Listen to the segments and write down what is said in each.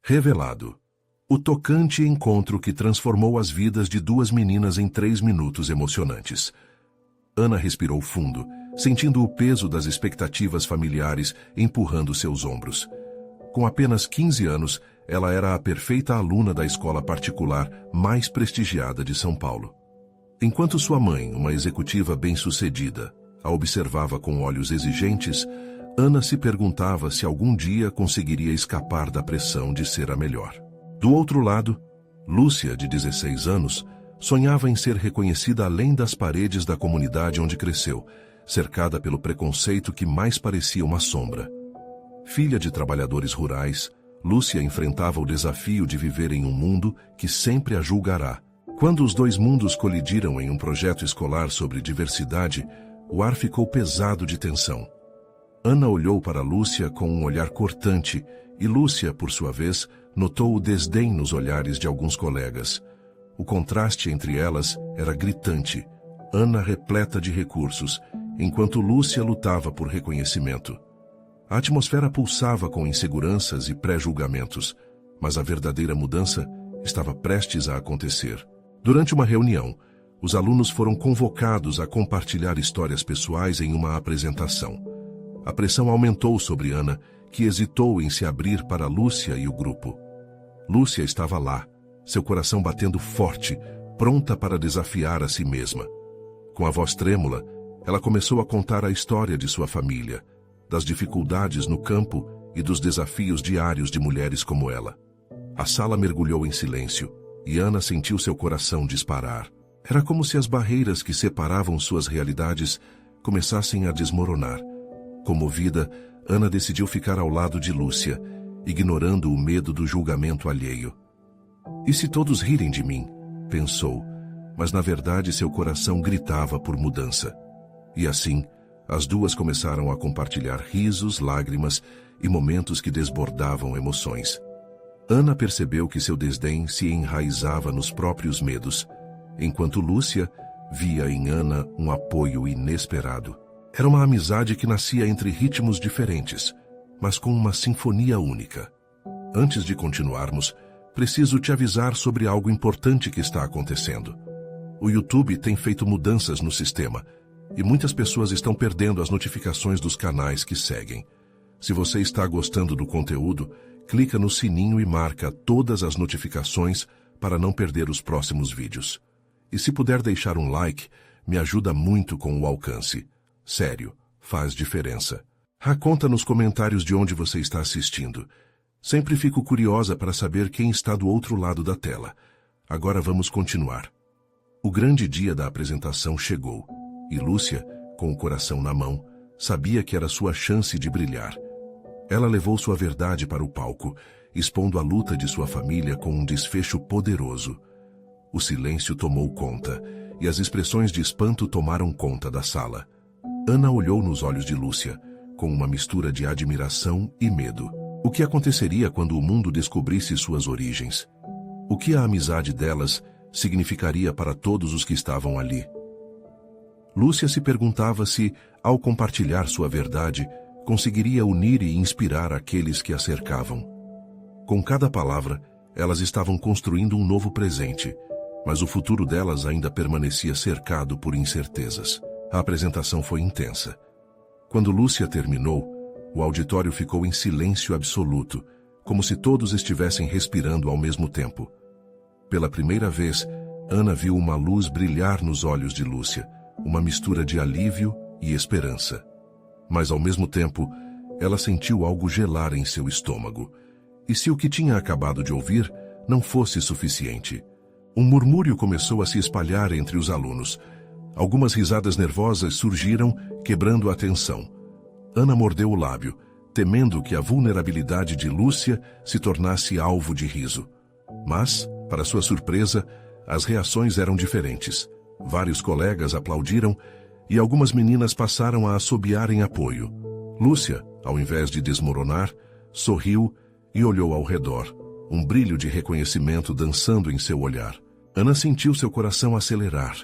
Revelado. O tocante encontro que transformou as vidas de duas meninas em 3 minutos emocionantes. Ana respirou fundo, sentindo o peso das expectativas familiares empurrando seus ombros. Com apenas 15 anos, ela era a perfeita aluna da escola particular mais prestigiada de São Paulo. Enquanto sua mãe, uma executiva bem-sucedida, a observava com olhos exigentes, Ana se perguntava se algum dia conseguiria escapar da pressão de ser a melhor. Do outro lado, Lúcia, de 16 anos, sonhava em ser reconhecida além das paredes da comunidade onde cresceu, cercada pelo preconceito que mais parecia uma sombra. Filha de trabalhadores rurais, Lúcia enfrentava o desafio de viver em um mundo que sempre a julgará. Quando os dois mundos colidiram em um projeto escolar sobre diversidade, o ar ficou pesado de tensão. Ana olhou para Lúcia com um olhar cortante e Lúcia, por sua vez, notou o desdém nos olhares de alguns colegas. O contraste entre elas era gritante. Ana repleta de recursos, enquanto Lúcia lutava por reconhecimento. A atmosfera pulsava com inseguranças e pré-julgamentos, mas a verdadeira mudança estava prestes a acontecer. Durante uma reunião, os alunos foram convocados a compartilhar histórias pessoais em uma apresentação. A pressão aumentou sobre Ana, que hesitou em se abrir para Lúcia e o grupo. Lúcia estava lá, seu coração batendo forte, pronta para desafiar a si mesma. Com a voz trêmula, ela começou a contar a história de sua família, das dificuldades no campo e dos desafios diários de mulheres como ela. A sala mergulhou em silêncio, e Ana sentiu seu coração disparar. Era como se as barreiras que separavam suas realidades começassem a desmoronar. Comovida, Ana decidiu ficar ao lado de Lúcia, ignorando o medo do julgamento alheio. E se todos rirem de mim? Pensou, mas na verdade seu coração gritava por mudança. E assim, as duas começaram a compartilhar risos, lágrimas e momentos que desbordavam emoções. Ana percebeu que seu desdém se enraizava nos próprios medos, enquanto Lúcia via em Ana um apoio inesperado. Era uma amizade que nascia entre ritmos diferentes, mas com uma sinfonia única. Antes de continuarmos, preciso te avisar sobre algo importante que está acontecendo. O YouTube tem feito mudanças no sistema, e muitas pessoas estão perdendo as notificações dos canais que seguem. Se você está gostando do conteúdo, clica no sininho e marca todas as notificações para não perder os próximos vídeos. E se puder deixar um like, me ajuda muito com o alcance. Sério, faz diferença. Conta nos comentários de onde você está assistindo. Sempre fico curiosa para saber quem está do outro lado da tela. Agora vamos continuar. O grande dia da apresentação chegou. E Lúcia, com o coração na mão, sabia que era sua chance de brilhar. Ela levou sua verdade para o palco, expondo a luta de sua família com um desfecho poderoso. O silêncio tomou conta, e as expressões de espanto tomaram conta da sala. Ana olhou nos olhos de Lúcia, com uma mistura de admiração e medo. O que aconteceria quando o mundo descobrisse suas origens? O que a amizade delas significaria para todos os que estavam ali? Lúcia se perguntava se, ao compartilhar sua verdade, conseguiria unir e inspirar aqueles que a cercavam. Com cada palavra, elas estavam construindo um novo presente, mas o futuro delas ainda permanecia cercado por incertezas. A apresentação foi intensa. Quando Lúcia terminou, o auditório ficou em silêncio absoluto, como se todos estivessem respirando ao mesmo tempo. Pela primeira vez, Ana viu uma luz brilhar nos olhos de Lúcia, uma mistura de alívio e esperança. Mas, ao mesmo tempo, ela sentiu algo gelar em seu estômago. E se o que tinha acabado de ouvir não fosse suficiente? Um murmúrio começou a se espalhar entre os alunos. Algumas risadas nervosas surgiram, quebrando a tensão. Ana mordeu o lábio, temendo que a vulnerabilidade de Lúcia se tornasse alvo de riso. Mas, para sua surpresa, as reações eram diferentes. Vários colegas aplaudiram e algumas meninas passaram a assobiar em apoio. Lúcia, ao invés de desmoronar, sorriu e olhou ao redor, um brilho de reconhecimento dançando em seu olhar. Ana sentiu seu coração acelerar.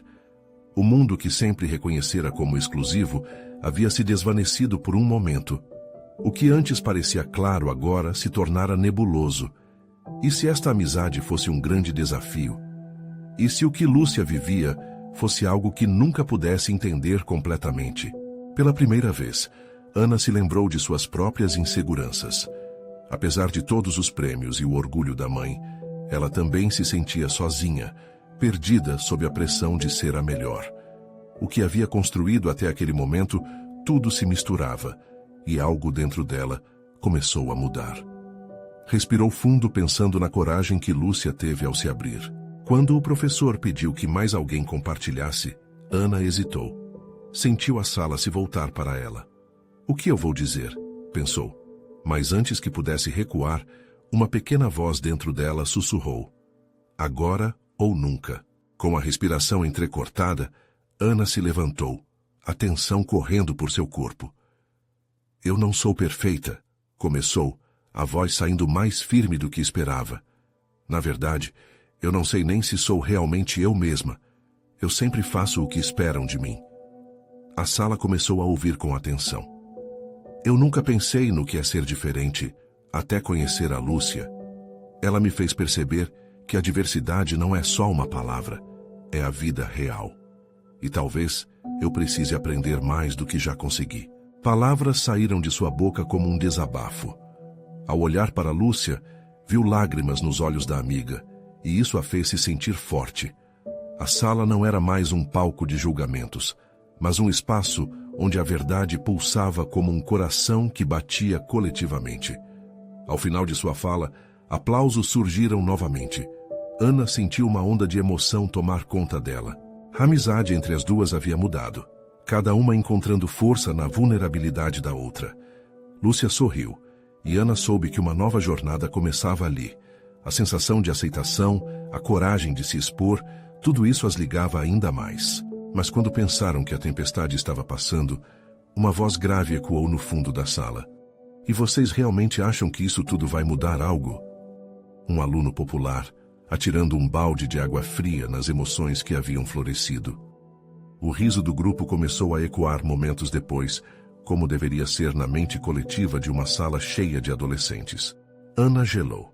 O mundo que sempre reconhecera como exclusivo havia se desvanecido por um momento. O que antes parecia claro agora se tornara nebuloso, E se esta amizade fosse um grande desafio? E se o que Lúcia vivia fosse algo que nunca pudesse entender completamente? Pela primeira vez, Ana se lembrou de suas próprias inseguranças. Apesar de todos os prêmios e o orgulho da mãe, ela também se sentia sozinha, perdida sob a pressão de ser a melhor. O que havia construído até aquele momento, tudo se misturava, e algo dentro dela começou a mudar. Respirou fundo pensando na coragem que Lúcia teve ao se abrir. Quando o professor pediu que mais alguém compartilhasse, Ana hesitou. Sentiu a sala se voltar para ela. O que eu vou dizer? Pensou. Mas antes que pudesse recuar, uma pequena voz dentro dela sussurrou. Agora ou nunca. Com a respiração entrecortada, Ana se levantou, a tensão correndo por seu corpo. Eu não sou perfeita, começou, a voz saindo mais firme do que esperava. Na verdade, eu não sei nem se sou realmente eu mesma. Eu sempre faço o que esperam de mim. A sala começou a ouvir com atenção. Eu nunca pensei no que é ser diferente, até conhecer a Lúcia. Ela me fez perceber que a diversidade não é só uma palavra, é a vida real. E talvez eu precise aprender mais do que já consegui. Palavras saíram de sua boca como um desabafo. Ao olhar para Lúcia, viu lágrimas nos olhos da amiga, e isso a fez se sentir forte. A sala não era mais um palco de julgamentos, mas um espaço onde a verdade pulsava como um coração que batia coletivamente. Ao final de sua fala, aplausos surgiram novamente. Ana sentiu uma onda de emoção tomar conta dela. A amizade entre as duas havia mudado, cada uma encontrando força na vulnerabilidade da outra. Lúcia sorriu, e Ana soube que uma nova jornada começava ali. A sensação de aceitação, a coragem de se expor, tudo isso as ligava ainda mais. Mas quando pensaram que a tempestade estava passando, uma voz grave ecoou no fundo da sala. E vocês realmente acham que isso tudo vai mudar algo? Um aluno popular, atirando um balde de água fria nas emoções que haviam florescido. O riso do grupo começou a ecoar momentos depois, como deveria ser na mente coletiva de uma sala cheia de adolescentes. Ana gelou.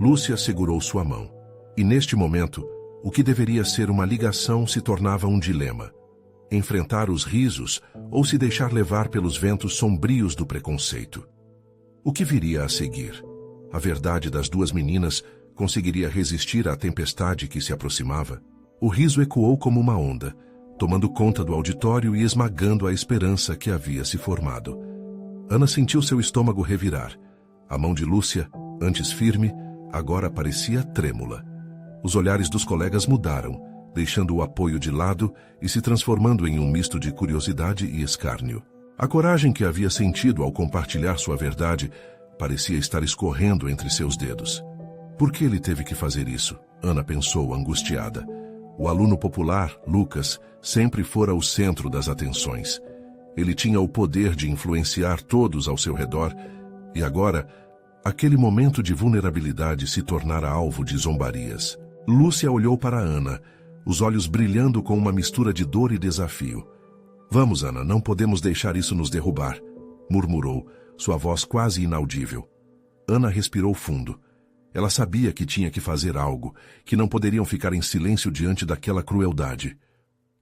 Lúcia segurou sua mão. E neste momento, o que deveria ser uma ligação se tornava um dilema. Enfrentar os risos ou se deixar levar pelos ventos sombrios do preconceito. O que viria a seguir? A verdade das duas meninas conseguiria resistir à tempestade que se aproximava? O riso ecoou como uma onda, tomando conta do auditório e esmagando a esperança que havia se formado. Ana sentiu seu estômago revirar. A mão de Lúcia, antes firme, agora parecia trêmula. Os olhares dos colegas mudaram, deixando o apoio de lado e se transformando em um misto de curiosidade e escárnio. A coragem que havia sentido ao compartilhar sua verdade parecia estar escorrendo entre seus dedos. Por que ele teve que fazer isso? Ana pensou, angustiada. O aluno popular, Lucas, sempre fora o centro das atenções. Ele tinha o poder de influenciar todos ao seu redor, e agora, aquele momento de vulnerabilidade se tornara alvo de zombarias. Lúcia olhou para Ana, os olhos brilhando com uma mistura de dor e desafio. Vamos, Ana, não podemos deixar isso nos derrubar, murmurou, sua voz quase inaudível. Ana respirou fundo. Ela sabia que tinha que fazer algo, que não poderiam ficar em silêncio diante daquela crueldade.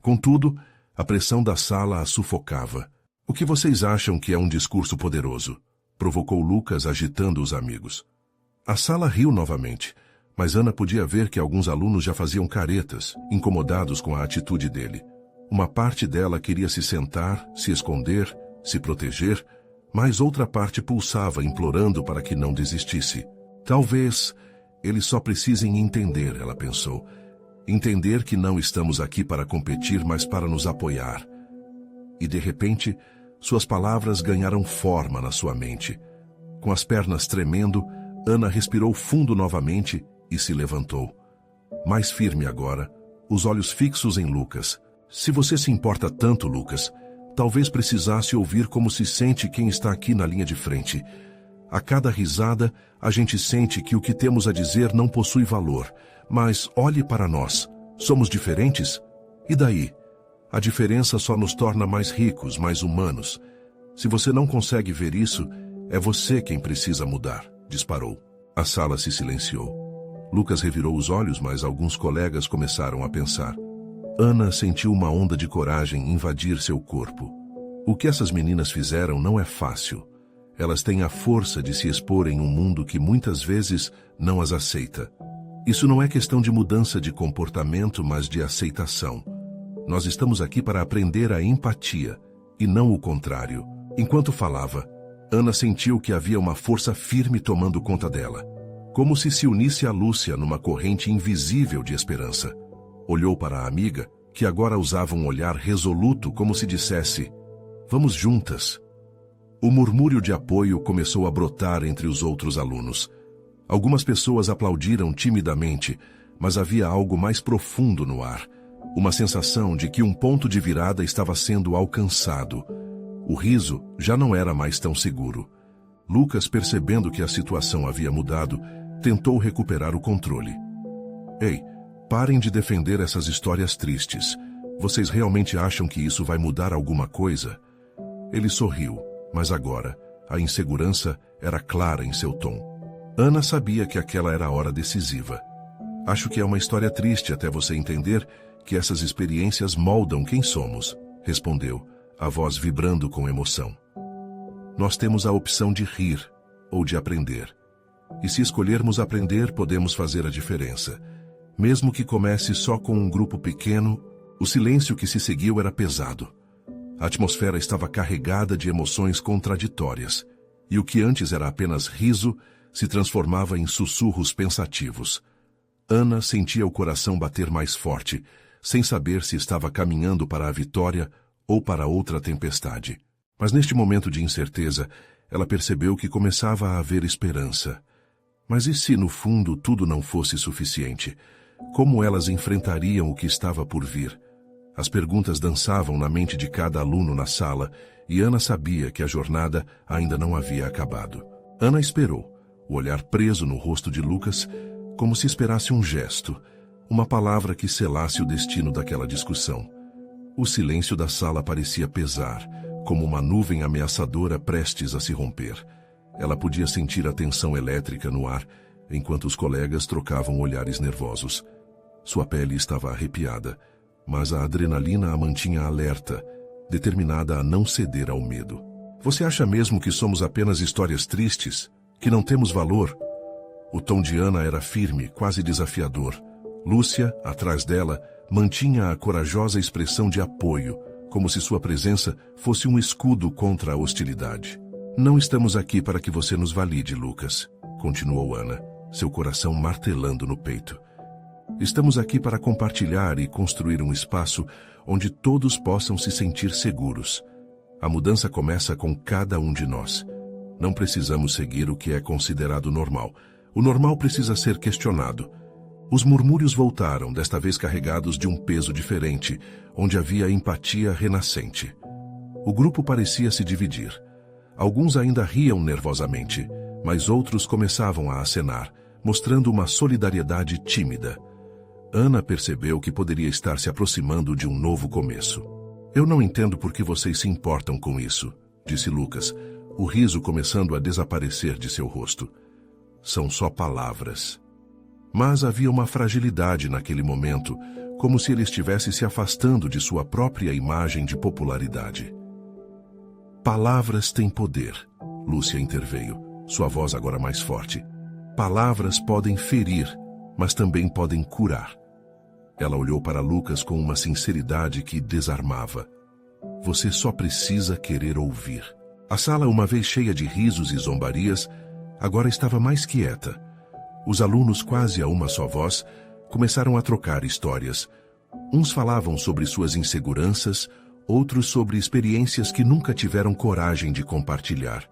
Contudo, a pressão da sala a sufocava. O que vocês acham que é um discurso poderoso? Provocou Lucas, agitando os amigos. A sala riu novamente, mas Ana podia ver que alguns alunos já faziam caretas, incomodados com a atitude dele. Uma parte dela queria se sentar, se esconder, se proteger, mas outra parte pulsava, implorando para que não desistisse. Talvez eles só precisem entender, ela pensou. Entender que não estamos aqui para competir, mas para nos apoiar. E de repente, suas palavras ganharam forma na sua mente. Com as pernas tremendo, Ana respirou fundo novamente e se levantou. Mais firme agora, os olhos fixos em Lucas. Se você se importa tanto, Lucas, talvez precisasse ouvir como se sente quem está aqui na linha de frente. A cada risada, a gente sente que o que temos a dizer não possui valor. Mas olhe para nós. Somos diferentes? E daí? A diferença só nos torna mais ricos, mais humanos. Se você não consegue ver isso, é você quem precisa mudar, disparou. A sala se silenciou. Lucas revirou os olhos, mas alguns colegas começaram a pensar. Ana sentiu uma onda de coragem invadir seu corpo. O que essas meninas fizeram não é fácil. Elas têm a força de se expor em um mundo que muitas vezes não as aceita. Isso não é questão de mudança de comportamento, mas de aceitação. Nós estamos aqui para aprender a empatia, e não o contrário. Enquanto falava, Ana sentiu que havia uma força firme tomando conta dela, como se unisse a Lúcia numa corrente invisível de esperança. Olhou para a amiga, que agora usava um olhar resoluto, como se dissesse: "Vamos juntas." O murmúrio de apoio começou a brotar entre os outros alunos. Algumas pessoas aplaudiram timidamente, mas havia algo mais profundo no ar. Uma sensação de que um ponto de virada estava sendo alcançado. O riso já não era mais tão seguro. Lucas, percebendo que a situação havia mudado, tentou recuperar o controle. "Ei, parem de defender essas histórias tristes. Vocês realmente acham que isso vai mudar alguma coisa?" Ele sorriu, mas agora a insegurança era clara em seu tom. Ana sabia que aquela era a hora decisiva. "Acho que é uma história triste até você entender que essas experiências moldam quem somos", respondeu, a voz vibrando com emoção. "Nós temos a opção de rir ou de aprender. E se escolhermos aprender, podemos fazer a diferença. Mesmo que comece só com um grupo pequeno." O silêncio que se seguiu era pesado. A atmosfera estava carregada de emoções contraditórias, e o que antes era apenas riso se transformava em sussurros pensativos. Ana sentia o coração bater mais forte, sem saber se estava caminhando para a vitória ou para outra tempestade. Mas neste momento de incerteza, ela percebeu que começava a haver esperança. Mas e se no fundo tudo não fosse suficiente? Como elas enfrentariam o que estava por vir? As perguntas dançavam na mente de cada aluno na sala, e Ana sabia que a jornada ainda não havia acabado. Ana esperou, o olhar preso no rosto de Lucas, como se esperasse um gesto, uma palavra que selasse o destino daquela discussão. O silêncio da sala parecia pesar, como uma nuvem ameaçadora prestes a se romper. Ela podia sentir a tensão elétrica no ar, enquanto os colegas trocavam olhares nervosos. Sua pele estava arrepiada, mas a adrenalina a mantinha alerta, determinada a não ceder ao medo. "Você acha mesmo que somos apenas histórias tristes? Que não temos valor?" O tom de Ana era firme, quase desafiador. Lúcia, atrás dela, mantinha a corajosa expressão de apoio, como se sua presença fosse um escudo contra a hostilidade. "Não estamos aqui para que você nos valide, Lucas", continuou Ana, seu coração martelando no peito. "Estamos aqui para compartilhar e construir um espaço onde todos possam se sentir seguros. A mudança começa com cada um de nós. Não precisamos seguir o que é considerado normal. O normal precisa ser questionado." Os murmúrios voltaram, desta vez carregados de um peso diferente, onde havia empatia renascente. O grupo parecia se dividir. Alguns ainda riam nervosamente, mas outros começavam a acenar, mostrando uma solidariedade tímida. Ana percebeu que poderia estar se aproximando de um novo começo. "Eu não entendo por que vocês se importam com isso", disse Lucas, o riso começando a desaparecer de seu rosto. "São só palavras." Mas havia uma fragilidade naquele momento, como se ele estivesse se afastando de sua própria imagem de popularidade. "Palavras têm poder", Lúcia interveio, sua voz agora mais forte. "Palavras podem ferir, mas também podem curar." Ela olhou para Lucas com uma sinceridade que desarmava. "Você só precisa querer ouvir." A sala, uma vez cheia de risos e zombarias, agora estava mais quieta. Os alunos, quase a uma só voz, começaram a trocar histórias. Uns falavam sobre suas inseguranças, outros sobre experiências que nunca tiveram coragem de compartilhar.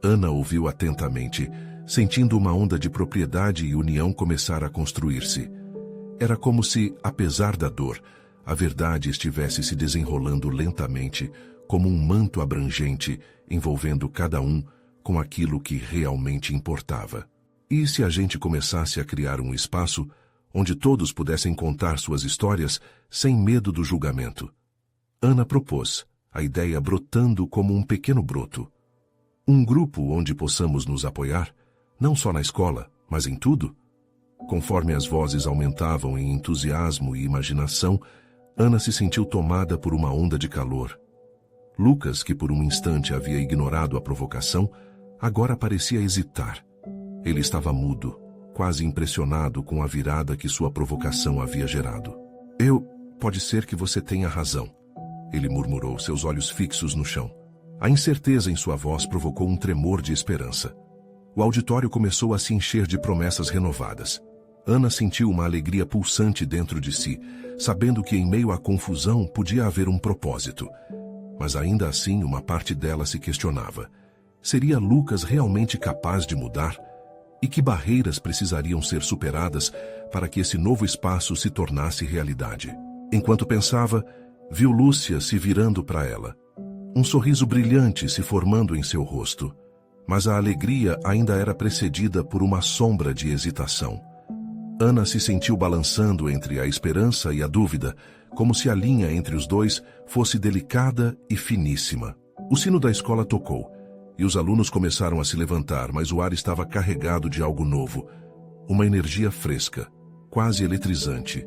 Ana ouviu atentamente, sentindo uma onda de propriedade e união começar a construir-se. Era como se, apesar da dor, a verdade estivesse se desenrolando lentamente, como um manto abrangente, envolvendo cada um com aquilo que realmente importava. E se a gente começasse a criar um espaço onde todos pudessem contar suas histórias sem medo do julgamento? Ana propôs, a ideia brotando como um pequeno broto. Um grupo onde possamos nos apoiar, não só na escola, mas em tudo? Conforme as vozes aumentavam em entusiasmo e imaginação, Ana se sentiu tomada por uma onda de calor. Lucas, que por um instante havia ignorado a provocação, agora parecia hesitar. Ele estava mudo, quase impressionado com a virada que sua provocação havia gerado. Pode ser que você tenha razão, ele murmurou, seus olhos fixos no chão. A incerteza em sua voz provocou um tremor de esperança. O auditório começou a se encher de promessas renovadas. Ana sentiu uma alegria pulsante dentro de si, sabendo que em meio à confusão podia haver um propósito. Mas ainda assim uma parte dela se questionava. Seria Lucas realmente capaz de mudar? E que barreiras precisariam ser superadas para que esse novo espaço se tornasse realidade? Enquanto pensava, viu Lúcia se virando para ela. Um sorriso brilhante se formando em seu rosto. Mas a alegria ainda era precedida por uma sombra de hesitação. Ana se sentiu balançando entre a esperança e a dúvida, como se a linha entre os dois fosse delicada e finíssima. O sino da escola tocou, e os alunos começaram a se levantar, mas o ar estava carregado de algo novo. Uma energia fresca, quase eletrizante.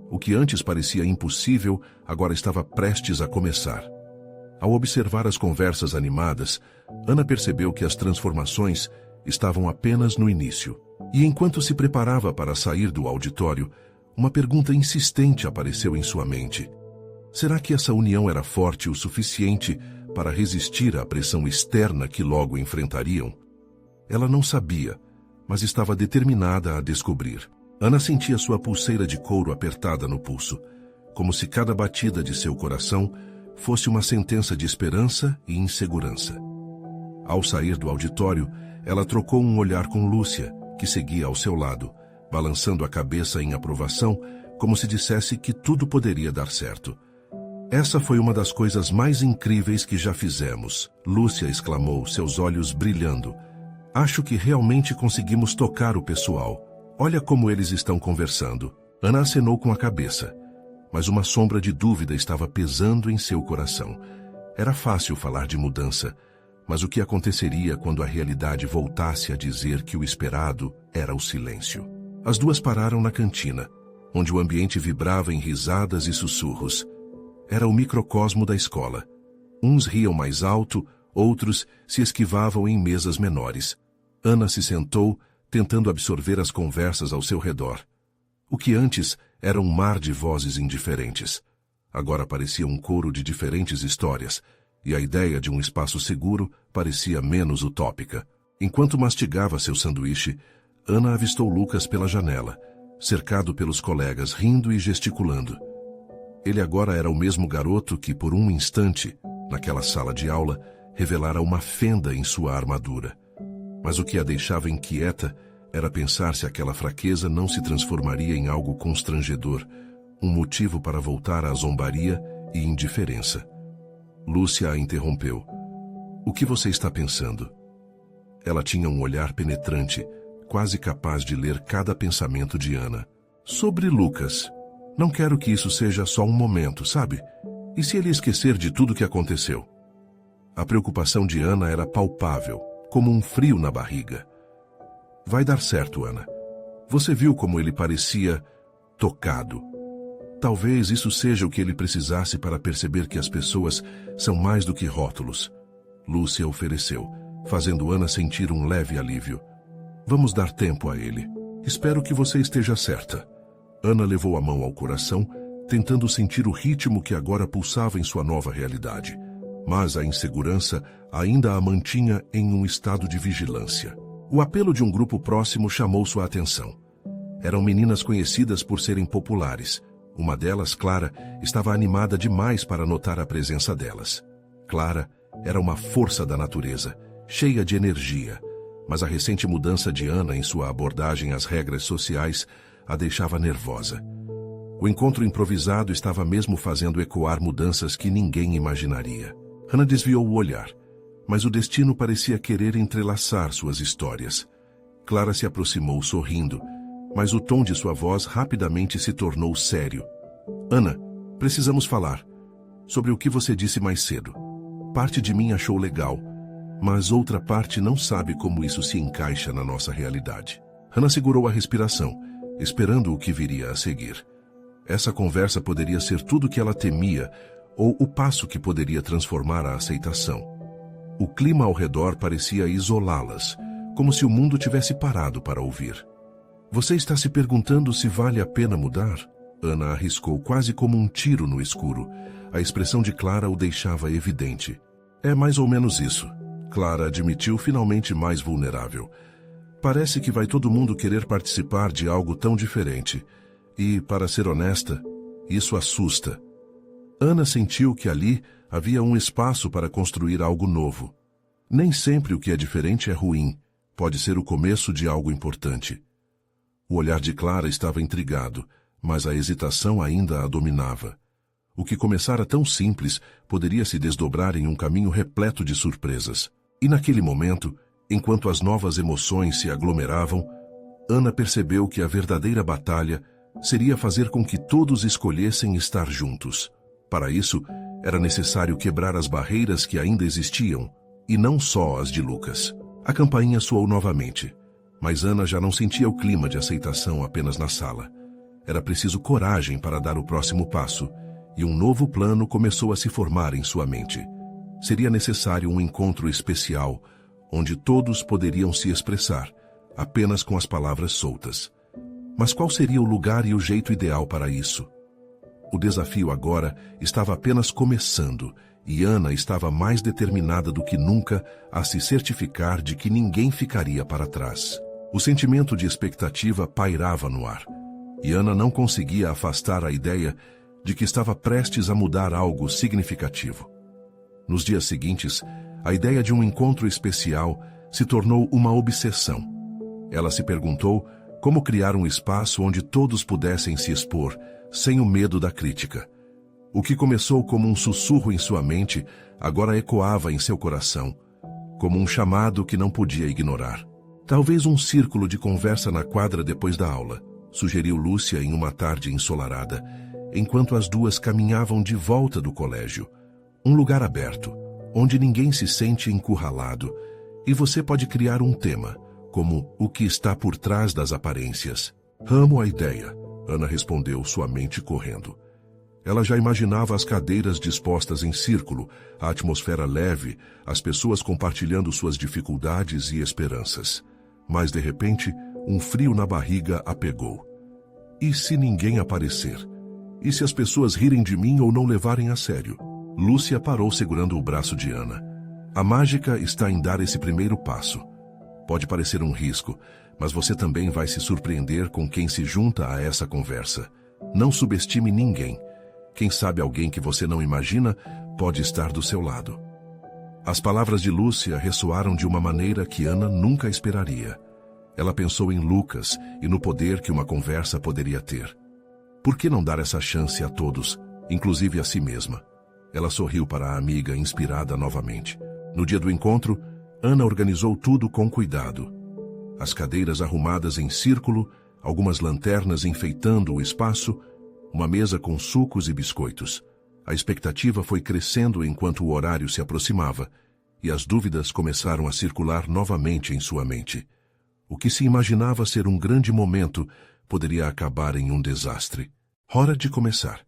O que antes parecia impossível, agora estava prestes a começar. Ao observar as conversas animadas, Ana percebeu que as transformações estavam apenas no início. E enquanto se preparava para sair do auditório, uma pergunta insistente apareceu em sua mente. Será que essa união era forte o suficiente para resistir à pressão externa que logo enfrentariam? Ela não sabia, mas estava determinada a descobrir. Ana sentia sua pulseira de couro apertada no pulso, como se cada batida de seu coração fosse uma sentença de esperança e insegurança. Ao sair do auditório, ela trocou um olhar com Lúcia, que seguia ao seu lado, balançando a cabeça em aprovação, como se dissesse que tudo poderia dar certo. Essa foi uma das coisas mais incríveis que já fizemos, Lúcia exclamou, seus olhos brilhando. Acho que realmente conseguimos tocar o pessoal. Olha como eles estão conversando. Ana acenou com a cabeça, mas uma sombra de dúvida estava pesando em seu coração. Era fácil falar de mudança, mas o que aconteceria quando a realidade voltasse a dizer que o esperado era o silêncio? As duas pararam na cantina, onde o ambiente vibrava em risadas e sussurros. Era o microcosmo da escola. Uns riam mais alto, outros se esquivavam em mesas menores. Ana se sentou, tentando absorver as conversas ao seu redor. O que antes era um mar de vozes indiferentes, agora parecia um coro de diferentes histórias, e a ideia de um espaço seguro parecia menos utópica. Enquanto mastigava seu sanduíche, Ana avistou Lucas pela janela, cercado pelos colegas, rindo e gesticulando. Ele agora era o mesmo garoto que, por um instante, naquela sala de aula, revelara uma fenda em sua armadura. Mas o que a deixava inquieta era pensar se aquela fraqueza não se transformaria em algo constrangedor, um motivo para voltar à zombaria e indiferença. Lúcia a interrompeu. O que você está pensando? Ela tinha um olhar penetrante, quase capaz de ler cada pensamento de Ana. Sobre Lucas. Não quero que isso seja só um momento, sabe? E se ele esquecer de tudo que aconteceu? A preocupação de Ana era palpável, como um frio na barriga. Vai dar certo, Ana. Você viu como ele parecia tocado. Talvez isso seja o que ele precisasse para perceber que as pessoas são mais do que rótulos. Lúcia ofereceu, fazendo Ana sentir um leve alívio. Vamos dar tempo a ele. Espero que você esteja certa. Ana levou a mão ao coração, tentando sentir o ritmo que agora pulsava em sua nova realidade. Mas a insegurança ainda a mantinha em um estado de vigilância. O apelo de um grupo próximo chamou sua atenção. Eram meninas conhecidas por serem populares. Uma delas, Clara, estava animada demais para notar a presença delas. Clara era uma força da natureza, cheia de energia, mas a recente mudança de Ana em sua abordagem às regras sociais a deixava nervosa. O encontro improvisado estava mesmo fazendo ecoar mudanças que ninguém imaginaria. Ana desviou o olhar, mas o destino parecia querer entrelaçar suas histórias. Clara se aproximou sorrindo, mas o tom de sua voz rapidamente se tornou sério. Ana, precisamos falar sobre o que você disse mais cedo. Parte de mim achou legal, mas outra parte não sabe como isso se encaixa na nossa realidade. Ana segurou a respiração, esperando o que viria a seguir. Essa conversa poderia ser tudo o que ela temia, ou o passo que poderia transformar a aceitação. O clima ao redor parecia isolá-las, como se o mundo tivesse parado para ouvir. Você está se perguntando se vale a pena mudar? Ana arriscou quase como um tiro no escuro. A expressão de Clara o deixava evidente. É mais ou menos isso. Clara admitiu finalmente mais vulnerável. Parece que vai todo mundo querer participar de algo tão diferente. E, para ser honesta, isso assusta. Ana sentiu que ali havia um espaço para construir algo novo. Nem sempre o que é diferente é ruim. Pode ser o começo de algo importante. O olhar de Clara estava intrigado, mas a hesitação ainda a dominava. O que começara tão simples poderia se desdobrar em um caminho repleto de surpresas. E naquele momento, enquanto as novas emoções se aglomeravam, Ana percebeu que a verdadeira batalha seria fazer com que todos escolhessem estar juntos. Para isso, era necessário quebrar as barreiras que ainda existiam, e não só as de Lucas. A campainha soou novamente, mas Ana já não sentia o clima de aceitação apenas na sala. Era preciso coragem para dar o próximo passo, e um novo plano começou a se formar em sua mente. Seria necessário um encontro especial, onde todos poderiam se expressar, apenas com as palavras soltas. Mas qual seria o lugar e o jeito ideal para isso? O desafio agora estava apenas começando, e Ana estava mais determinada do que nunca a se certificar de que ninguém ficaria para trás. O sentimento de expectativa pairava no ar, e Ana não conseguia afastar a ideia de que estava prestes a mudar algo significativo. Nos dias seguintes, a ideia de um encontro especial se tornou uma obsessão. Ela se perguntou como criar um espaço onde todos pudessem se expor, sem o medo da crítica. O que começou como um sussurro em sua mente, agora ecoava em seu coração, como um chamado que não podia ignorar. Talvez um círculo de conversa na quadra depois da aula, sugeriu Lúcia em uma tarde ensolarada, enquanto as duas caminhavam de volta do colégio. Um lugar aberto, onde ninguém se sente encurralado, e você pode criar um tema, como o que está por trás das aparências. Amo a ideia, Ana respondeu, sua mente correndo. Ela já imaginava as cadeiras dispostas em círculo, a atmosfera leve, as pessoas compartilhando suas dificuldades e esperanças. Mas, de repente, um frio na barriga a pegou. E se ninguém aparecer? E se as pessoas rirem de mim ou não levarem a sério? Lúcia parou segurando o braço de Ana. A mágica está em dar esse primeiro passo. Pode parecer um risco, mas você também vai se surpreender com quem se junta a essa conversa. Não subestime ninguém. Quem sabe alguém que você não imagina pode estar do seu lado. As palavras de Lúcia ressoaram de uma maneira que Ana nunca esperaria. Ela pensou em Lucas e no poder que uma conversa poderia ter. Por que não dar essa chance a todos, inclusive a si mesma? Ela sorriu para a amiga, inspirada novamente. No dia do encontro, Ana organizou tudo com cuidado. As cadeiras arrumadas em círculo, algumas lanternas enfeitando o espaço, uma mesa com sucos e biscoitos. A expectativa foi crescendo enquanto o horário se aproximava, e as dúvidas começaram a circular novamente em sua mente. O que se imaginava ser um grande momento poderia acabar em um desastre. Hora de começar.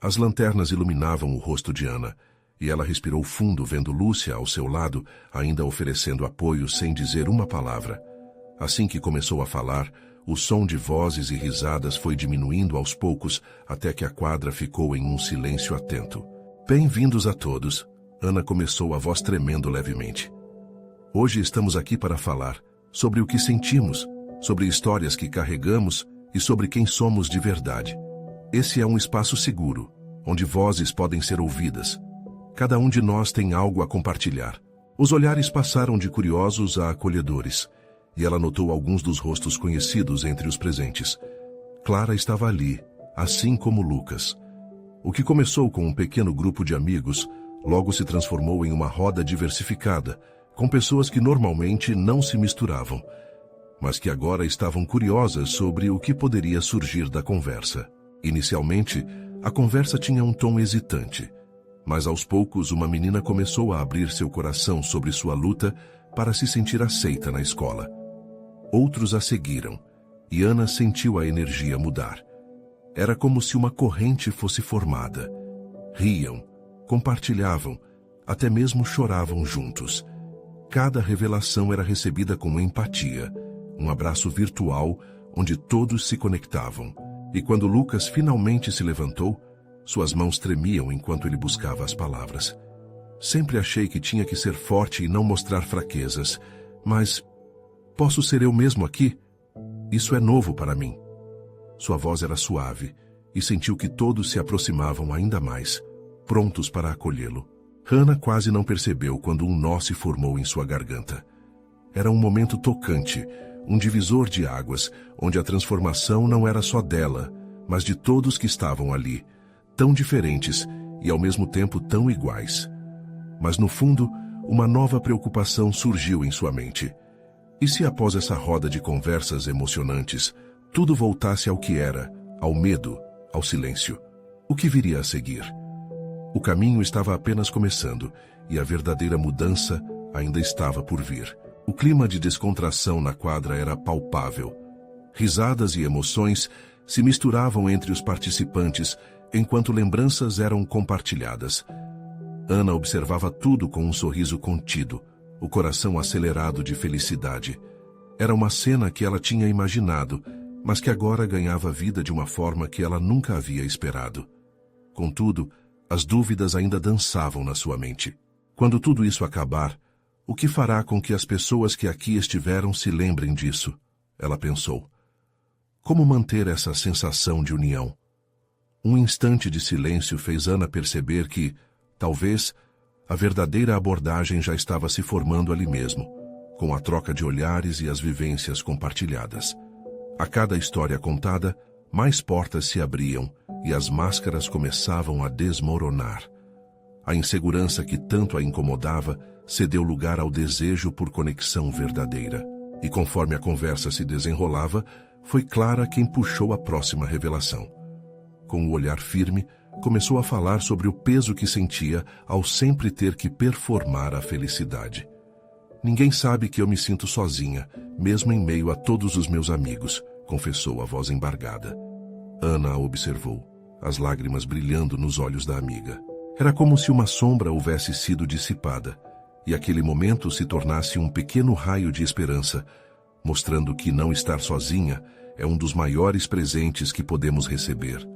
As lanternas iluminavam o rosto de Ana, e ela respirou fundo vendo Lúcia ao seu lado, ainda oferecendo apoio sem dizer uma palavra. Assim que começou a falar, o som de vozes e risadas foi diminuindo aos poucos, até que a quadra ficou em um silêncio atento. Bem-vindos a todos, Ana começou, a voz tremendo levemente. Hoje estamos aqui para falar sobre o que sentimos, sobre histórias que carregamos e sobre quem somos de verdade. Esse é um espaço seguro, onde vozes podem ser ouvidas. Cada um de nós tem algo a compartilhar. Os olhares passaram de curiosos a acolhedores, e ela notou alguns dos rostos conhecidos entre os presentes. Clara estava ali, assim como Lucas. O que começou com um pequeno grupo de amigos, logo se transformou em uma roda diversificada, com pessoas que normalmente não se misturavam, mas que agora estavam curiosas sobre o que poderia surgir da conversa. Inicialmente, a conversa tinha um tom hesitante, mas aos poucos uma menina começou a abrir seu coração sobre sua luta para se sentir aceita na escola. Outros a seguiram, e Ana sentiu a energia mudar. Era como se uma corrente fosse formada. Riam, compartilhavam, até mesmo choravam juntos. Cada revelação era recebida com empatia, um abraço virtual onde todos se conectavam. E quando Lucas finalmente se levantou, suas mãos tremiam enquanto ele buscava as palavras. Sempre achei que tinha que ser forte e não mostrar fraquezas, mas posso ser eu mesmo aqui? Isso é novo para mim. Sua voz era suave e sentiu que todos se aproximavam ainda mais, prontos para acolhê-lo. Hannah quase não percebeu quando um nó se formou em sua garganta. Era um momento tocante, um divisor de águas, onde a transformação não era só dela, mas de todos que estavam ali, tão diferentes e ao mesmo tempo tão iguais. Mas no fundo, uma nova preocupação surgiu em sua mente. E se após essa roda de conversas emocionantes, tudo voltasse ao que era, ao medo, ao silêncio? O que viria a seguir? O caminho estava apenas começando, e a verdadeira mudança ainda estava por vir. O clima de descontração na quadra era palpável. Risadas e emoções se misturavam entre os participantes, enquanto lembranças eram compartilhadas. Ana observava tudo com um sorriso contido, o coração acelerado de felicidade. Era uma cena que ela tinha imaginado, mas que agora ganhava vida de uma forma que ela nunca havia esperado. Contudo, as dúvidas ainda dançavam na sua mente. Quando tudo isso acabar, o que fará com que as pessoas que aqui estiveram se lembrem disso? Ela pensou. Como manter essa sensação de união? Um instante de silêncio fez Ana perceber que, talvez, a verdadeira abordagem já estava se formando ali mesmo, com a troca de olhares e as vivências compartilhadas. A cada história contada, mais portas se abriam e as máscaras começavam a desmoronar. A insegurança que tanto a incomodava cedeu lugar ao desejo por conexão verdadeira. E conforme a conversa se desenrolava, foi Clara quem puxou a próxima revelação. Com o olhar firme, começou a falar sobre o peso que sentia ao sempre ter que performar a felicidade. Ninguém sabe que eu me sinto sozinha, mesmo em meio a todos os meus amigos, confessou a voz embargada. Ana a observou, as lágrimas brilhando nos olhos da amiga. Era como se uma sombra houvesse sido dissipada, e aquele momento se tornasse um pequeno raio de esperança, mostrando que não estar sozinha é um dos maiores presentes que podemos receber.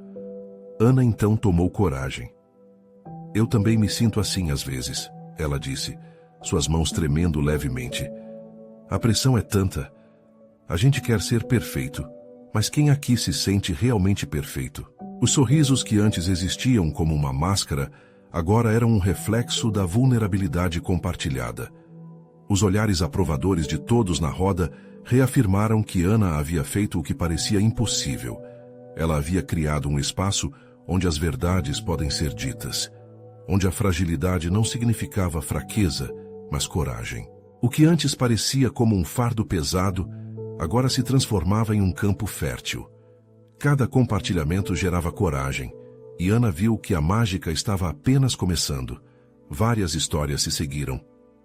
Ana então tomou coragem. Eu também me sinto assim às vezes, ela disse, suas mãos tremendo levemente. A pressão é tanta. A gente quer ser perfeito, mas quem aqui se sente realmente perfeito? Os sorrisos que antes existiam como uma máscara, agora eram um reflexo da vulnerabilidade compartilhada. Os olhares aprovadores de todos na roda reafirmaram que Ana havia feito o que parecia impossível. Ela havia criado um espaço onde as verdades podem ser ditas, onde a fragilidade não significava fraqueza, mas coragem. O que antes parecia como um fardo pesado, agora se transformava em um campo fértil. Cada compartilhamento gerava coragem, e Ana viu que a mágica estava apenas começando. Várias histórias se seguiram.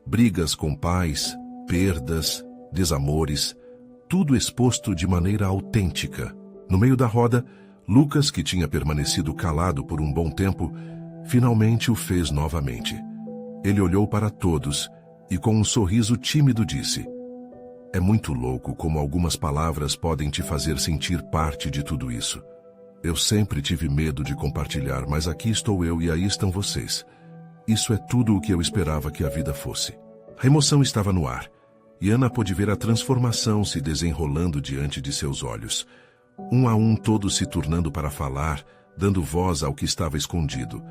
Brigas com pais, perdas, desamores, tudo exposto de maneira autêntica. No meio da roda, Lucas, que tinha permanecido calado por um bom tempo, finalmente o fez novamente. Ele olhou para todos e com um sorriso tímido disse: "É muito louco como algumas palavras podem te fazer sentir parte de tudo isso. Eu sempre tive medo de compartilhar, mas aqui estou eu e aí estão vocês. Isso é tudo o que eu esperava que a vida fosse." A emoção estava no ar, e Ana pôde ver a transformação se desenrolando diante de seus olhos. Um a um todos se turnando para falar, dando voz ao que estava escondido.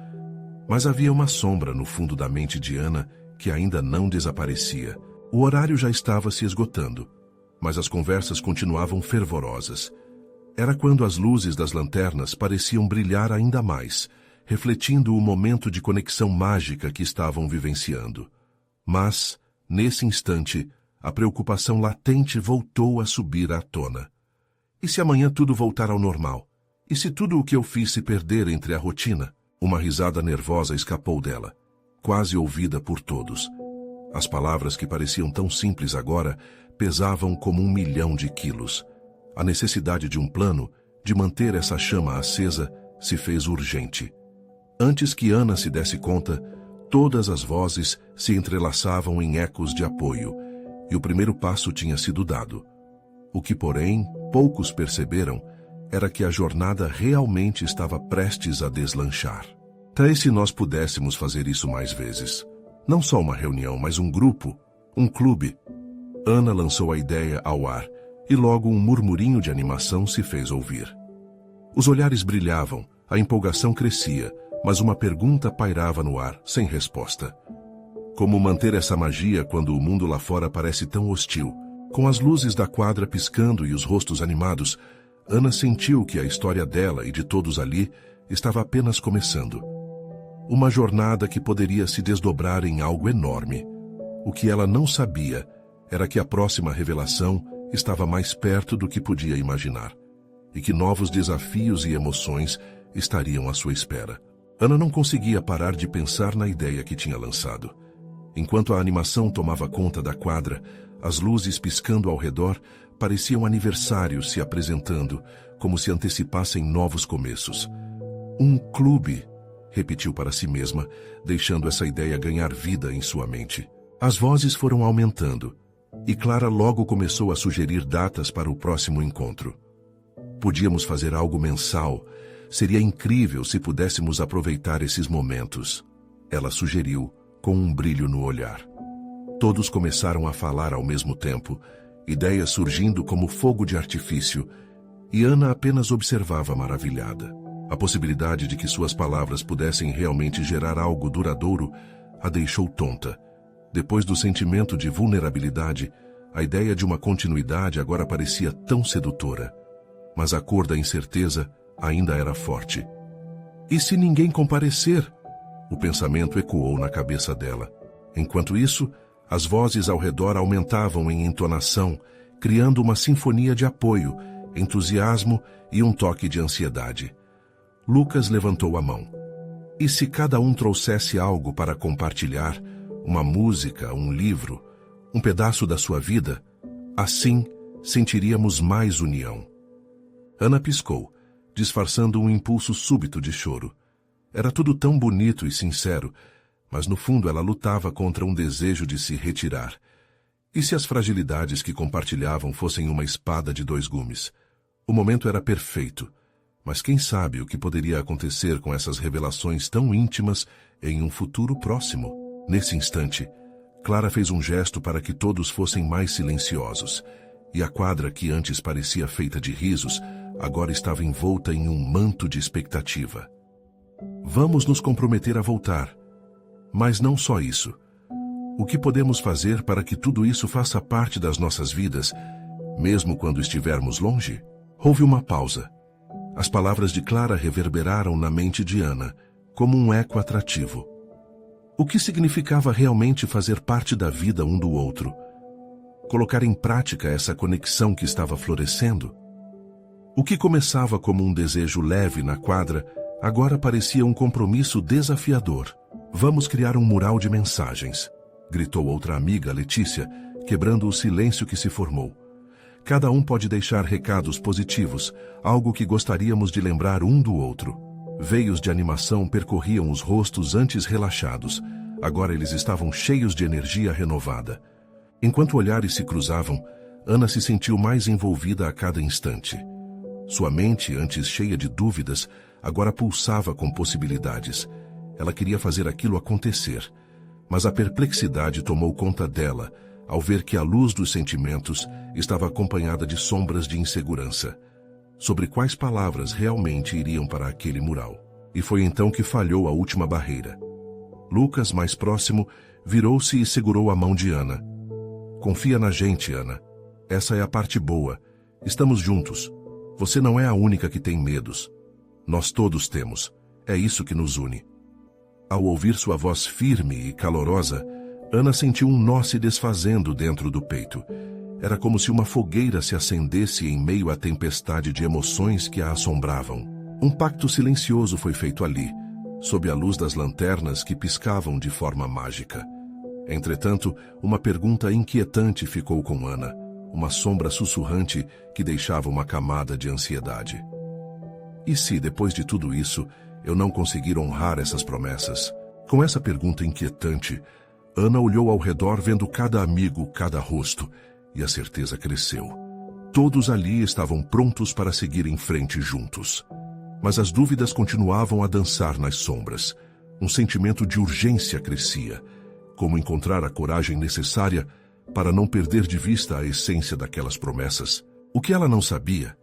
Mas havia uma sombra no fundo da mente de Ana que ainda não desaparecia. O horário já estava se esgotando, mas as conversas continuavam fervorosas. Era quando as luzes das lanternas pareciam brilhar ainda mais, refletindo o momento de conexão mágica que estavam vivenciando. Mas, nesse instante, a preocupação latente voltou a subir à tona. E se amanhã tudo voltar ao normal? E se tudo o que eu fiz se perder entre a rotina? Uma risada nervosa escapou dela, quase ouvida por todos. As palavras que pareciam tão simples agora pesavam como 1 milhão de quilos. A necessidade de um plano, de manter essa chama acesa, se fez urgente. Antes que Ana se desse conta, todas as vozes se entrelaçavam em ecos de apoio, e o primeiro passo tinha sido dado. O que, porém, poucos perceberam era que a jornada realmente estava prestes a deslanchar. Talvez se nós pudéssemos fazer isso mais vezes. Não só uma reunião, mas um grupo, um clube. Ana lançou a ideia ao ar, e logo um murmurinho de animação se fez ouvir. Os olhares brilhavam, a empolgação crescia, mas uma pergunta pairava no ar, sem resposta. Como manter essa magia quando o mundo lá fora parece tão hostil? Com as luzes da quadra piscando e os rostos animados, Ana sentiu que a história dela e de todos ali estava apenas começando. Uma jornada que poderia se desdobrar em algo enorme. O que ela não sabia era que a próxima revelação estava mais perto do que podia imaginar, e que novos desafios e emoções estariam à sua espera. Ana não conseguia parar de pensar na ideia que tinha lançado. Enquanto a animação tomava conta da quadra, as luzes piscando ao redor pareciam aniversários se apresentando, como se antecipassem novos começos. Um clube, repetiu para si mesma, deixando essa ideia ganhar vida em sua mente. As vozes foram aumentando, e Clara logo começou a sugerir datas para o próximo encontro. Podíamos fazer algo mensal. Seria incrível se pudéssemos aproveitar esses momentos, ela sugeriu, com um brilho no olhar. Todos começaram a falar ao mesmo tempo, ideias surgindo como fogo de artifício, e Ana apenas observava maravilhada. A possibilidade de que suas palavras pudessem realmente gerar algo duradouro a deixou tonta. Depois do sentimento de vulnerabilidade, a ideia de uma continuidade agora parecia tão sedutora. Mas a cor da incerteza ainda era forte. E se ninguém comparecer? O pensamento ecoou na cabeça dela. Enquanto isso, as vozes ao redor aumentavam em entonação, criando uma sinfonia de apoio, entusiasmo e um toque de ansiedade. Lucas levantou a mão. E se cada um trouxesse algo para compartilhar, uma música, um livro, um pedaço da sua vida, assim sentiríamos mais união. Ana piscou, disfarçando um impulso súbito de choro. Era tudo tão bonito e sincero, mas no fundo ela lutava contra um desejo de se retirar. E se as fragilidades que compartilhavam fossem uma espada de dois gumes? O momento era perfeito, mas quem sabe o que poderia acontecer com essas revelações tão íntimas em um futuro próximo? Nesse instante, Clara fez um gesto para que todos fossem mais silenciosos, e a quadra que antes parecia feita de risos, agora estava envolta em um manto de expectativa. Vamos nos comprometer a voltar. Mas não só isso. O que podemos fazer para que tudo isso faça parte das nossas vidas, mesmo quando estivermos longe? Houve uma pausa. As palavras de Clara reverberaram na mente de Ana, como um eco atrativo. O que significava realmente fazer parte da vida um do outro? Colocar em prática essa conexão que estava florescendo? O que começava como um desejo leve na quadra, agora parecia um compromisso desafiador. Vamos criar um mural de mensagens, gritou outra amiga, Letícia, quebrando o silêncio que se formou. Cada um pode deixar recados positivos, algo que gostaríamos de lembrar um do outro. Veios de animação percorriam os rostos antes relaxados. Agora eles estavam cheios de energia renovada. Enquanto olhares se cruzavam, Ana se sentiu mais envolvida a cada instante. Sua mente, antes cheia de dúvidas, agora pulsava com possibilidades. Ela queria fazer aquilo acontecer, mas a perplexidade tomou conta dela ao ver que a luz dos sentimentos estava acompanhada de sombras de insegurança. Sobre quais palavras realmente iriam para aquele mural. E foi então que falhou a última barreira. Lucas, mais próximo, virou-se e segurou a mão de Ana. Confia na gente, Ana. Essa é a parte boa. Estamos juntos. Você não é a única que tem medos. Nós todos temos. É isso que nos une. Ao ouvir sua voz firme e calorosa, Ana sentiu um nó se desfazendo dentro do peito. Era como se uma fogueira se acendesse em meio à tempestade de emoções que a assombravam. Um pacto silencioso foi feito ali, sob a luz das lanternas que piscavam de forma mágica. Entretanto, uma pergunta inquietante ficou com Ana. uma sombra sussurrante que deixava uma camada de ansiedade. E se, depois de tudo isso, eu não conseguir honrar essas promessas? Com essa pergunta inquietante, Ana olhou ao redor vendo cada amigo, cada rosto, e a certeza cresceu. Todos ali estavam prontos para seguir em frente juntos. Mas as dúvidas continuavam a dançar nas sombras. Um sentimento de urgência crescia, como encontrar a coragem necessária para não perder de vista a essência daquelas promessas. O que ela não sabia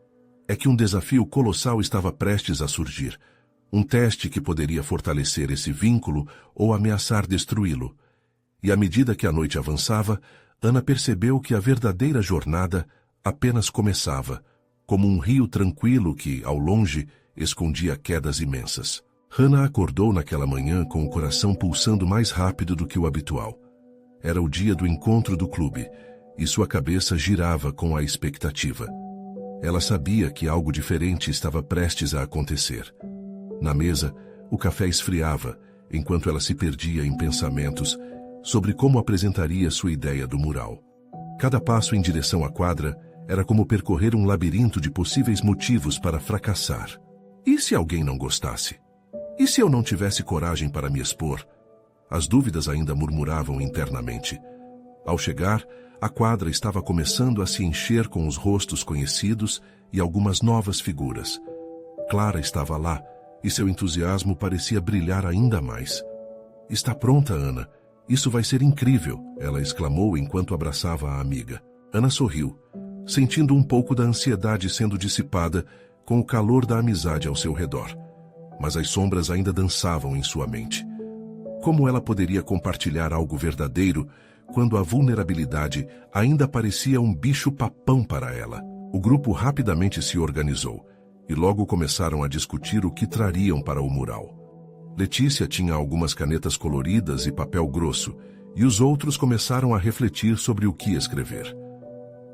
é que um desafio colossal estava prestes a surgir, um teste que poderia fortalecer esse vínculo ou ameaçar destruí-lo. E à medida que a noite avançava, Ana percebeu que a verdadeira jornada apenas começava, como um rio tranquilo que, ao longe, escondia quedas imensas. Hannah acordou naquela manhã com o coração pulsando mais rápido do que o habitual. Era o dia do encontro do clube, e sua cabeça girava com a expectativa. Ela sabia que algo diferente estava prestes a acontecer. Na mesa, o café esfriava, enquanto ela se perdia em pensamentos sobre como apresentaria sua ideia do mural. Cada passo em direção à quadra era como percorrer um labirinto de possíveis motivos para fracassar. E se alguém não gostasse? E se eu não tivesse coragem para me expor? As dúvidas ainda murmuravam internamente. Ao chegar, a quadra estava começando a se encher com os rostos conhecidos e algumas novas figuras. Clara estava lá, e seu entusiasmo parecia brilhar ainda mais. "Está pronta, Ana. Isso vai ser incrível", ela exclamou enquanto abraçava a amiga. Ana sorriu, sentindo um pouco da ansiedade sendo dissipada com o calor da amizade ao seu redor. Mas as sombras ainda dançavam em sua mente. Como ela poderia compartilhar algo verdadeiro quando a vulnerabilidade ainda parecia um bicho-papão para ela? O grupo rapidamente se organizou e logo começaram a discutir o que trariam para o mural. Letícia tinha algumas canetas coloridas e papel grosso, e os outros começaram a refletir sobre o que escrever.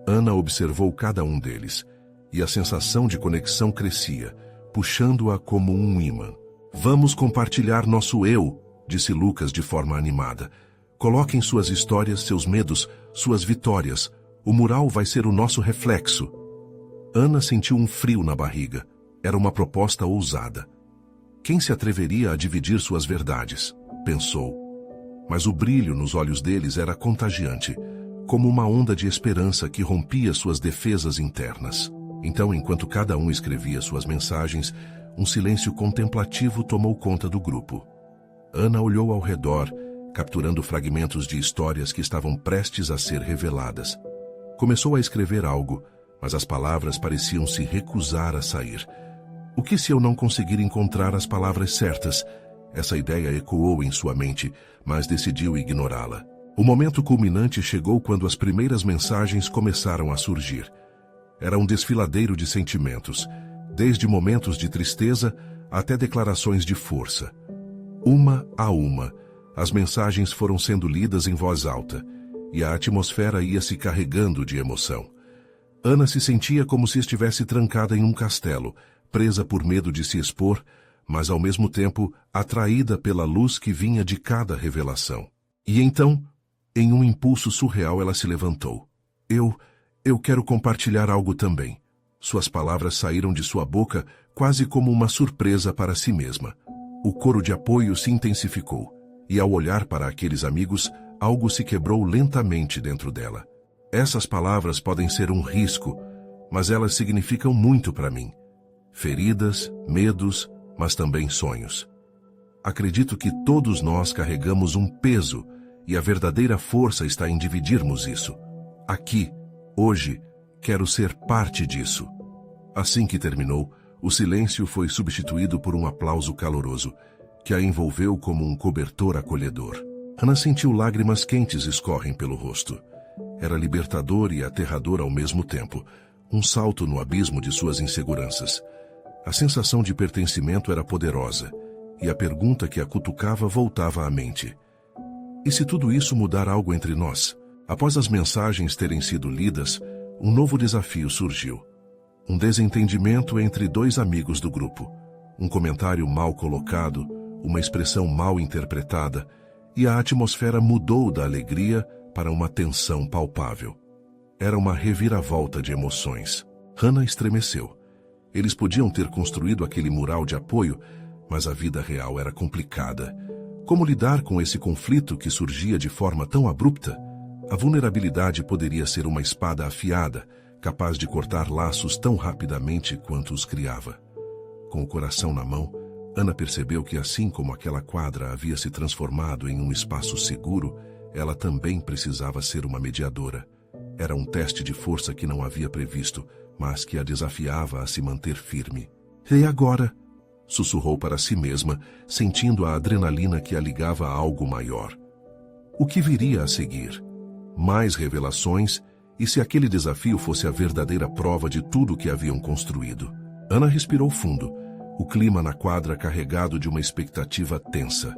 Ana observou cada um deles, e a sensação de conexão crescia, puxando-a como um ímã. "Vamos compartilhar nosso eu", disse Lucas de forma animada. "Coloquem suas histórias, seus medos, suas vitórias. O mural vai ser o nosso reflexo." Ana sentiu um frio na barriga. Era uma proposta ousada. Quem se atreveria a dividir suas verdades? Pensou. Mas o brilho nos olhos deles era contagiante, como uma onda de esperança que rompia suas defesas internas. Então, enquanto cada um escrevia suas mensagens, um silêncio contemplativo tomou conta do grupo. Ana olhou ao redor, capturando fragmentos de histórias que estavam prestes a ser reveladas. Começou a escrever algo, mas as palavras pareciam se recusar a sair. "O que se eu não conseguir encontrar as palavras certas?" Essa ideia ecoou em sua mente, mas decidiu ignorá-la. O momento culminante chegou quando as primeiras mensagens começaram a surgir. Era um desfiladeiro de sentimentos, desde momentos de tristeza até declarações de força. Uma a uma, as mensagens foram sendo lidas em voz alta, e a atmosfera ia se carregando de emoção. Ana se sentia como se estivesse trancada em um castelo, presa por medo de se expor, mas ao mesmo tempo atraída pela luz que vinha de cada revelação. E então, em um impulso surreal, ela se levantou. Eu quero compartilhar algo também." Suas palavras saíram de sua boca quase como uma surpresa para si mesma. O coro de apoio se intensificou, e ao olhar para aqueles amigos, algo se quebrou lentamente dentro dela. "Essas palavras podem ser um risco, mas elas significam muito para mim. Feridas, medos, mas também sonhos. Acredito que todos nós carregamos um peso, e a verdadeira força está em dividirmos isso. Aqui, hoje, quero ser parte disso." Assim que terminou, o silêncio foi substituído por um aplauso caloroso, que a envolveu como um cobertor acolhedor. Ana sentiu lágrimas quentes escorrem pelo rosto. Era libertador e aterrador ao mesmo tempo, um salto no abismo de suas inseguranças. A sensação de pertencimento era poderosa, e a pergunta que a cutucava voltava à mente. E se tudo isso mudar algo entre nós? Após as mensagens terem sido lidas, um novo desafio surgiu. Um desentendimento entre dois amigos do grupo. Um comentário mal colocado, uma expressão mal interpretada, e a atmosfera mudou da alegria para uma tensão palpável. era uma reviravolta de emoções. Hannah estremeceu. Eles podiam ter construído aquele mural de apoio, mas a vida real era complicada. Como lidar com esse conflito que surgia de forma tão abrupta? A vulnerabilidade poderia ser uma espada afiada, capaz de cortar laços tão rapidamente quanto os criava. Com o coração na mão, Ana percebeu que assim como aquela quadra havia se transformado em um espaço seguro, ela também precisava ser uma mediadora. Era um teste de força que não havia previsto, mas que a desafiava a se manter firme. E agora? Sussurrou para si mesma, sentindo a adrenalina que a ligava a algo maior. O que viria a seguir? Mais revelações, e se aquele desafio fosse a verdadeira prova de tudo que haviam construído? Ana respirou fundo, o clima na quadra carregado de uma expectativa tensa.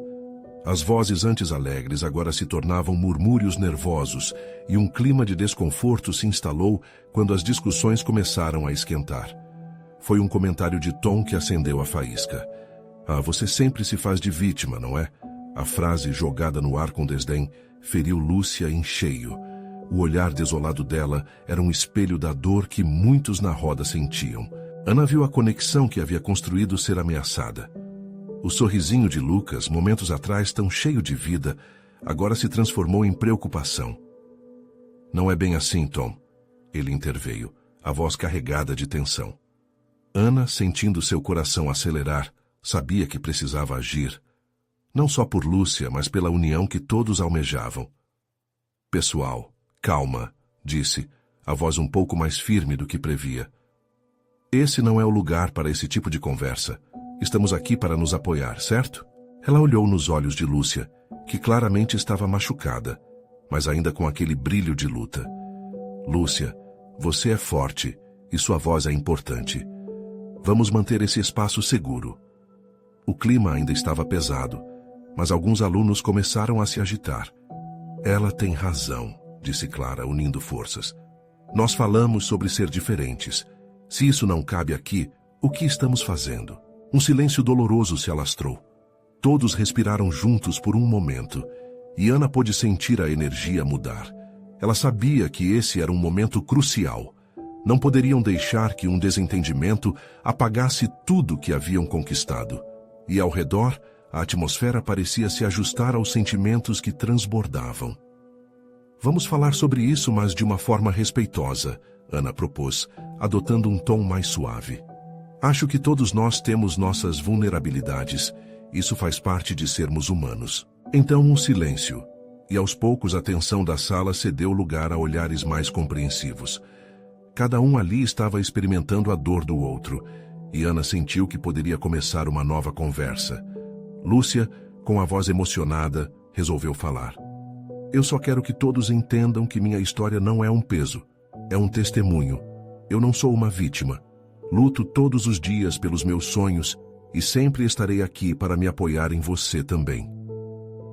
As vozes antes alegres agora se tornavam murmúrios nervosos, e um clima de desconforto se instalou quando as discussões começaram a esquentar. Foi um comentário de Tom que acendeu a faísca. Ah, você sempre se faz de vítima, não é? A frase, jogada no ar com desdém, feriu Lúcia em cheio. O olhar desolado dela era um espelho da dor que muitos na roda sentiam. Ana viu a conexão que havia construído ser ameaçada. O sorrisinho de Lucas, momentos atrás tão cheio de vida, agora se transformou em preocupação. Não é bem assim, Tom. Ele interveio, a voz carregada de tensão. Ana, sentindo seu coração acelerar, sabia que precisava agir. Não só por Lúcia, mas pela união que todos almejavam. Pessoal, calma, disse, a voz um pouco mais firme do que previa. Esse não é o lugar para esse tipo de conversa. Estamos aqui para nos apoiar, certo? Ela olhou nos olhos de Lúcia, que claramente estava machucada, mas ainda com aquele brilho de luta. Lúcia, você é forte e sua voz é importante. Vamos manter esse espaço seguro. O clima ainda estava pesado, mas alguns alunos começaram a se agitar. Ela tem razão, disse Clara, unindo forças. Nós falamos sobre ser diferentes. Se isso não cabe aqui, o que estamos fazendo? Um silêncio doloroso se alastrou. Todos respiraram juntos por um momento, e Ana pôde sentir a energia mudar. Ela sabia que esse era um momento crucial. Não poderiam deixar que um desentendimento apagasse tudo que haviam conquistado. E ao redor, a atmosfera parecia se ajustar aos sentimentos que transbordavam. Vamos falar sobre isso, mas de uma forma respeitosa, Ana propôs, adotando um tom mais suave. Acho que todos nós temos nossas vulnerabilidades. Isso faz parte de sermos humanos. Então um silêncio. E aos poucos a tensão da sala cedeu lugar a olhares mais compreensivos. Cada um ali estava experimentando a dor do outro, e Ana sentiu que poderia começar uma nova conversa. Lúcia, com a voz emocionada, resolveu falar. Eu só quero que todos entendam que minha história não é um peso, é um testemunho. Eu não sou uma vítima. Luto todos os dias pelos meus sonhos e sempre estarei aqui para me apoiar em você também.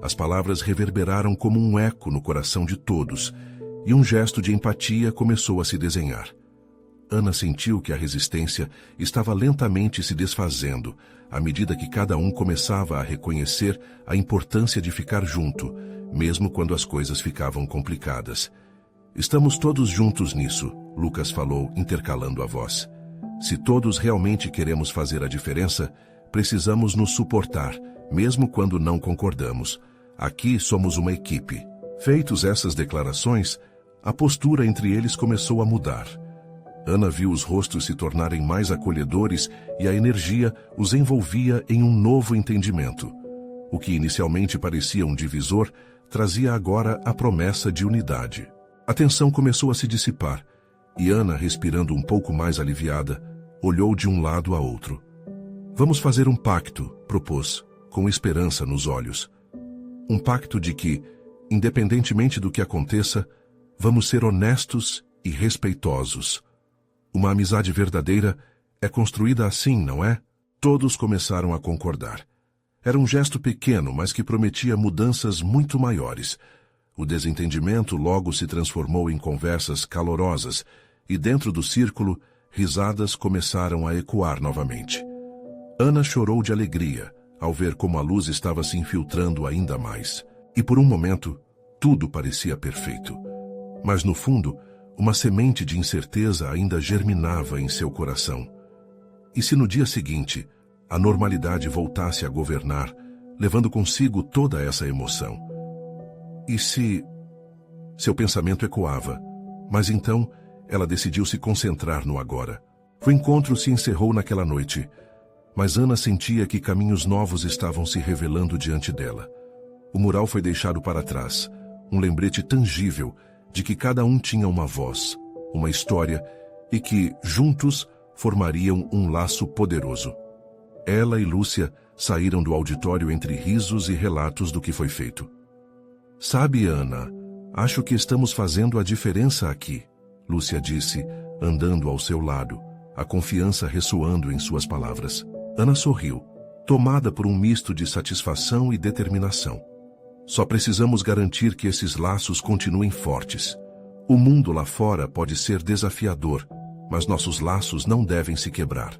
As palavras reverberaram como um eco no coração de todos, e um gesto de empatia começou a se desenhar. Ana sentiu que a resistência estava lentamente se desfazendo, à medida que cada um começava a reconhecer a importância de ficar junto, mesmo quando as coisas ficavam complicadas. Estamos todos juntos nisso, Lucas falou, intercalando a voz. Se todos realmente queremos fazer a diferença, precisamos nos suportar, mesmo quando não concordamos. Aqui somos uma equipe. Feitos essas declarações, a postura entre eles começou a mudar. Ana viu os rostos se tornarem mais acolhedores e a energia os envolvia em um novo entendimento. O que inicialmente parecia um divisor, trazia agora a promessa de unidade. A tensão começou a se dissipar, e Ana, respirando um pouco mais aliviada, olhou de um lado a outro. Vamos fazer um pacto, propôs, com esperança nos olhos. Um pacto de que, independentemente do que aconteça, vamos ser honestos e respeitosos. Uma amizade verdadeira é construída assim, não é? Todos começaram a concordar. Era um gesto pequeno, mas que prometia mudanças muito maiores. O desentendimento logo se transformou em conversas calorosas, e dentro do círculo, risadas começaram a ecoar novamente. Ana chorou de alegria ao ver como a luz estava se infiltrando ainda mais. E por um momento, tudo parecia perfeito. Mas no fundo, Uma semente de incerteza ainda germinava em seu coração. E se no dia seguinte a normalidade voltasse a governar, levando consigo toda essa emoção? E se... Seu pensamento ecoava, mas então ela decidiu se concentrar no agora. O encontro se encerrou naquela noite, mas Ana sentia que caminhos novos estavam se revelando diante dela. O mural foi deixado para trás, um lembrete tangível de que cada um tinha uma voz, uma história, e que, juntos, formariam um laço poderoso. Ela e Lúcia saíram do auditório entre risos e relatos do que foi feito. "Sabe, Ana, acho que estamos fazendo a diferença aqui", Lúcia disse, andando ao seu lado, a confiança ressoando em suas palavras. Ana sorriu, tomada por um misto de satisfação e determinação. "Só precisamos garantir que esses laços continuem fortes. O mundo lá fora pode ser desafiador, mas nossos laços não devem se quebrar."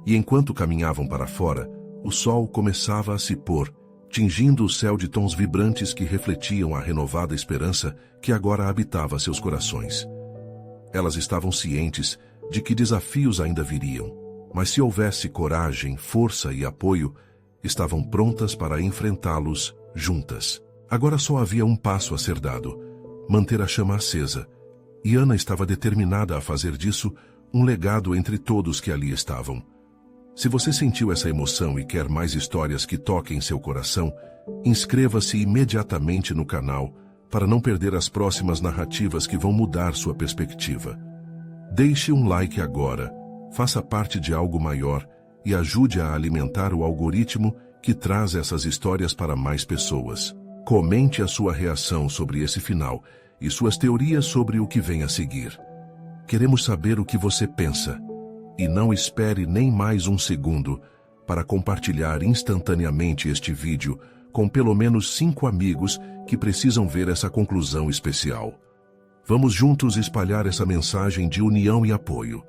E enquanto caminhavam para fora, o sol começava a se pôr, tingindo o céu de tons vibrantes que refletiam a renovada esperança que agora habitava seus corações. Elas estavam cientes de que desafios ainda viriam, mas se houvesse coragem, força e apoio, estavam prontas para enfrentá-los juntas. Agora só havia um passo a ser dado: manter a chama acesa, e Ana estava determinada a fazer disso um legado entre todos que ali estavam. Se você sentiu essa emoção e quer mais histórias que toquem seu coração, inscreva-se imediatamente no canal para não perder as próximas narrativas que vão mudar sua perspectiva. Deixe um like agora, faça parte de algo maior e ajude a alimentar o algoritmo que traz essas histórias para mais pessoas. Comente a sua reação sobre esse final e suas teorias sobre o que vem a seguir. Queremos saber o que você pensa. E não espere nem mais um segundo para compartilhar instantaneamente este vídeo com pelo menos 5 amigos que precisam ver essa conclusão especial. Vamos juntos espalhar essa mensagem de união e apoio.